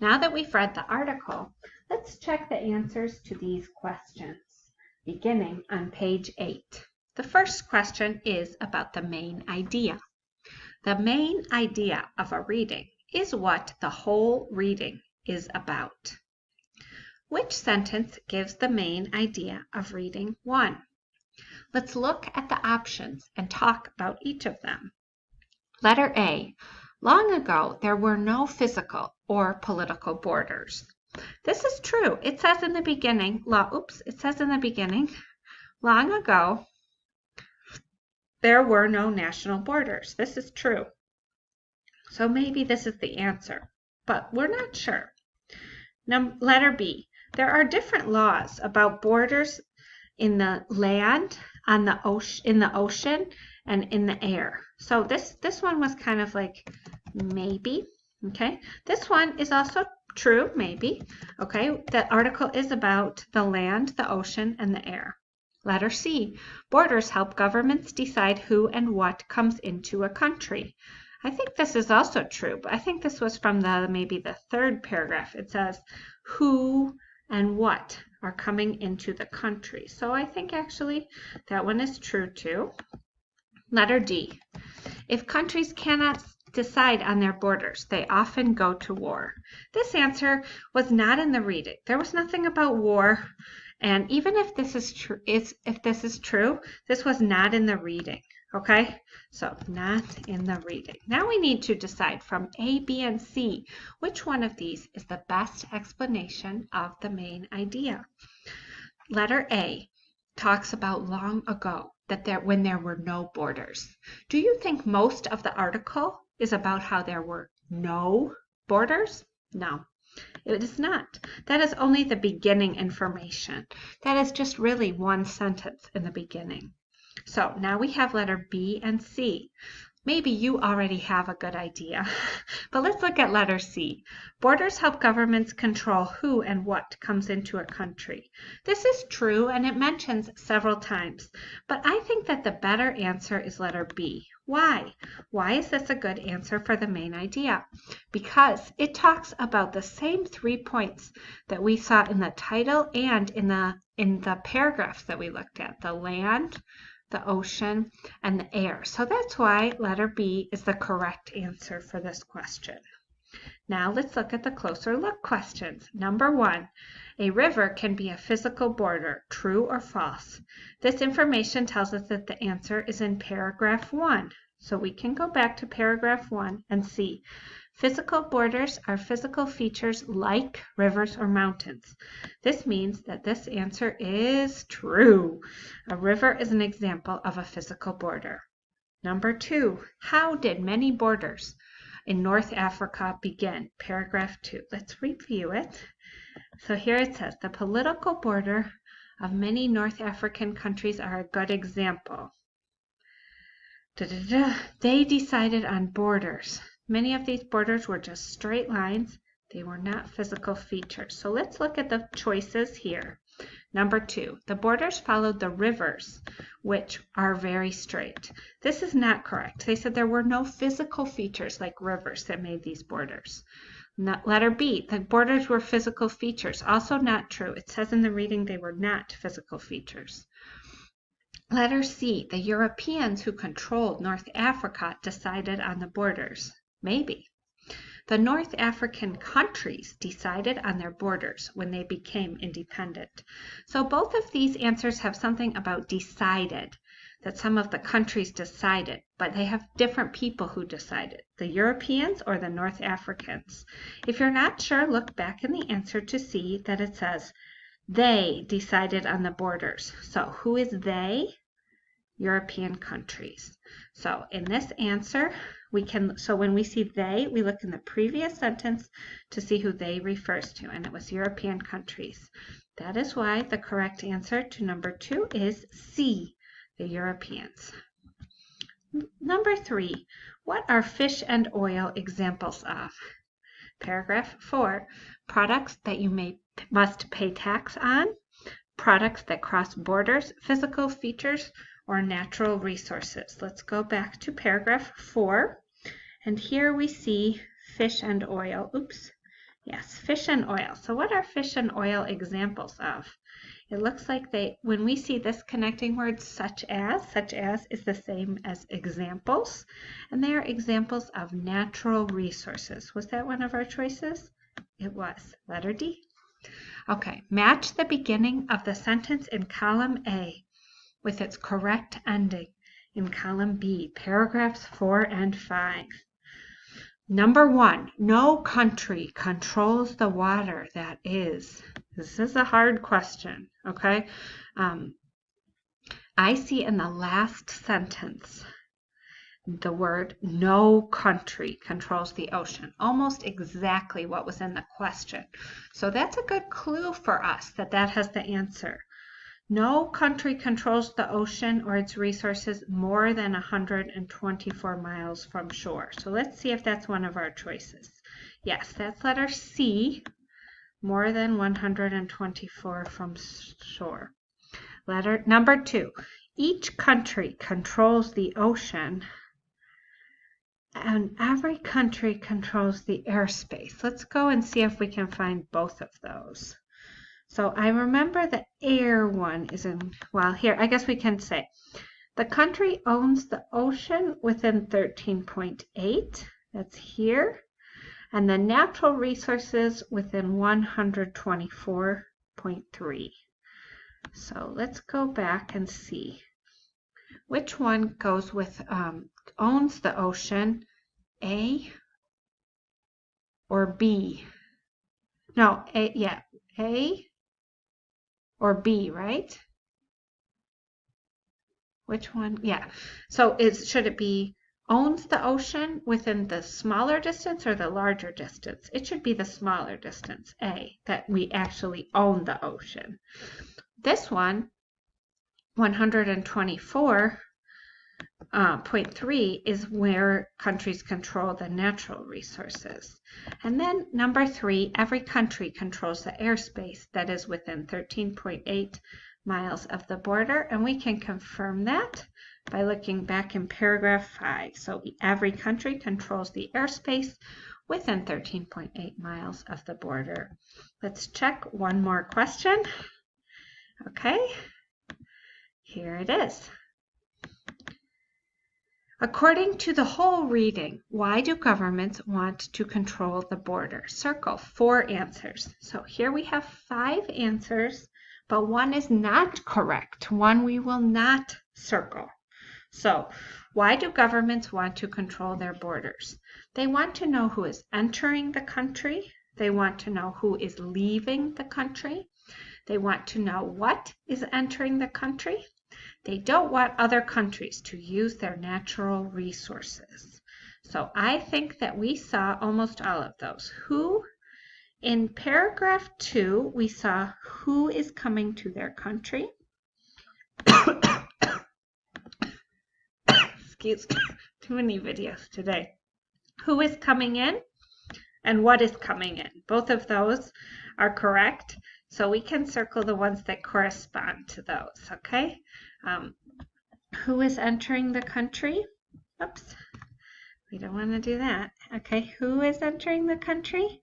Now that we've read the article, let's check the answers to these questions, beginning on page 8. The first question is about the main idea. The main idea of a reading is what the whole reading is about. Which sentence gives the main idea of reading 1? Let's look at the options and talk about each of them. Letter A. Long ago, there were no physical or political borders. This is true. It says in the beginning, long ago, there were no national borders. This is true. So maybe this is the answer, but we're not sure. Letter B. There are different laws about borders in the land, in the ocean, and in the air. So this one was kind of like maybe. Okay. This one is also true, maybe. Okay. The article is about the land, the ocean, and the air. Letter C. Borders help governments decide who and what comes into a country. I think this is also true, but I think this was from maybe the third paragraph. It says who and what are coming into the country. So I think actually that one is true too. Letter D. If countries cannot decide on their borders, they often go to war. This answer was not in the reading. There was nothing about war, and even if this is true, this was not in the reading. Okay, so not in the reading. Now we need to decide from A, B, and C which one of these is the best explanation of the main idea. Letter A talks about long ago, when there were no borders. Do you think most of the article is about how there were no borders? No, it is not. That is only the beginning information. That is just really one sentence in the beginning. So now we have letter B and C. Maybe you already have a good idea, but let's look at letter C. Borders help governments control who and what comes into a country. This is true, and it mentions several times, but I think that the better answer is letter B. Why? Why is this a good answer for the main idea? Because it talks about the same 3 points that we saw in the title and in the paragraphs that we looked at, the land, the ocean, and the air. So that's why letter B is the correct answer for this question. Now let's look at the closer look questions. Number 1, a river can be a physical border, true or false? This information tells us that the answer is in paragraph 1. So we can go back to paragraph 1 and see. Physical borders are physical features like rivers or mountains. This means that this answer is true. A river is an example of a physical border. Number 2, how did many borders in North Africa begin? Paragraph 2. Let's review it. So here it says, the political border of many North African countries are a good example. They decided on borders. Many of these borders were just straight lines. They were not physical features. So let's look at the choices here. Number 2, the borders followed the rivers, which are very straight. This is not correct. They said there were no physical features like rivers that made these borders. Letter B, the borders were physical features. Also not true. It says in the reading they were not physical features. Letter C, the Europeans who controlled North Africa decided on the borders. Maybe. The North African countries decided on their borders when they became independent. So both of these answers have something about decided, that some of the countries decided, but they have different people who decided, the Europeans or the North Africans. If you're not sure, look back in the answer to see that it says they decided on the borders. So who is they? European countries. So in this answer, when we see they, we look in the previous sentence to see who they refers to, and it was European countries. That is why the correct answer to number 2 is C, the Europeans. Number 3, what are fish and oil examples of? Paragraph 4, products that you must pay tax on, products that cross borders, physical features, or natural resources. Let's go back to paragraph 4, and here we see fish and oil. Yes, fish and oil. So what are fish and oil examples of? It looks like when we see this connecting word such as is the same as examples, and they are examples of natural resources. Was that one of our choices? It was. Letter D. Okay, match the beginning of the sentence in column A with its correct ending in column B, paragraphs 4 and 5. Number 1, no country controls the water that is. This is a hard question, okay? I see in the last sentence the word no country controls the ocean, almost exactly what was in the question. So that's a good clue for us that has the answer. No country controls the ocean or its resources more than 124 miles from shore. So let's see if that's one of our choices. Yes, that's letter C, more than 124 from shore. Letter number 2, each country controls the ocean and every country controls the airspace. Let's go and see if we can find both of those. So I remember the air one is in, well, here, I guess we can say the country owns the ocean within 13.8, that's here, and the natural resources within 124.3. So let's go back and see which one goes with, owns the ocean, A or B? No, A, yeah, A or B, right? Which one? Yeah. So should it be owns the ocean within the smaller distance or the larger distance? It should be the smaller distance, A, that we actually own the ocean. This one, 124.3 is where countries control the natural resources. And then number 3, every country controls the airspace that is within 13.8 miles of the border, and we can confirm that by looking back in paragraph 5. So every country controls the airspace within 13.8 miles of the border. Let's check one more question. Okay, here it is. According to the whole reading, why do governments want to control the border? Circle 4 answers. So here we have 5 answers, but one is not correct. One we will not circle. So why do governments want to control their borders? They want to know who is entering the country. They want to know who is leaving the country. They want to know what is entering the country. They don't want other countries to use their natural resources. So I think that we saw almost all of those. Who, in paragraph 2, we saw who is coming to their country. Excuse me, too many videos today. Who is coming in and what is coming in. Both of those are correct. So we can circle the ones that correspond to those, okay? Who is entering the country? Oops, we don't want to do that. Okay, who is entering the country?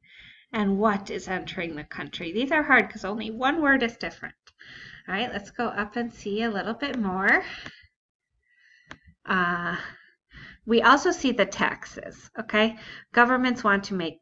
And what is entering the country? These are hard because only one word is different. All right, let's go up and see a little bit more. We also see the taxes, okay? Governments want to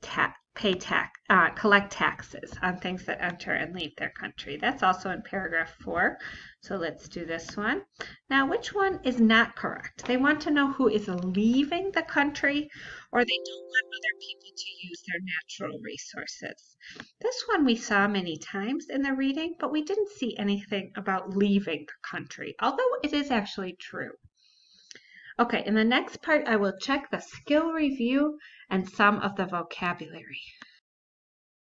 collect taxes on things that enter and leave their country. That's also in paragraph 4. So let's do this one. Now, which one is not correct? They want to know who is leaving the country, or they don't want other people to use their natural resources. This one we saw many times in the reading, but we didn't see anything about leaving the country, although it is actually true. Okay, in the next part, I will check the skill review and some of the vocabulary.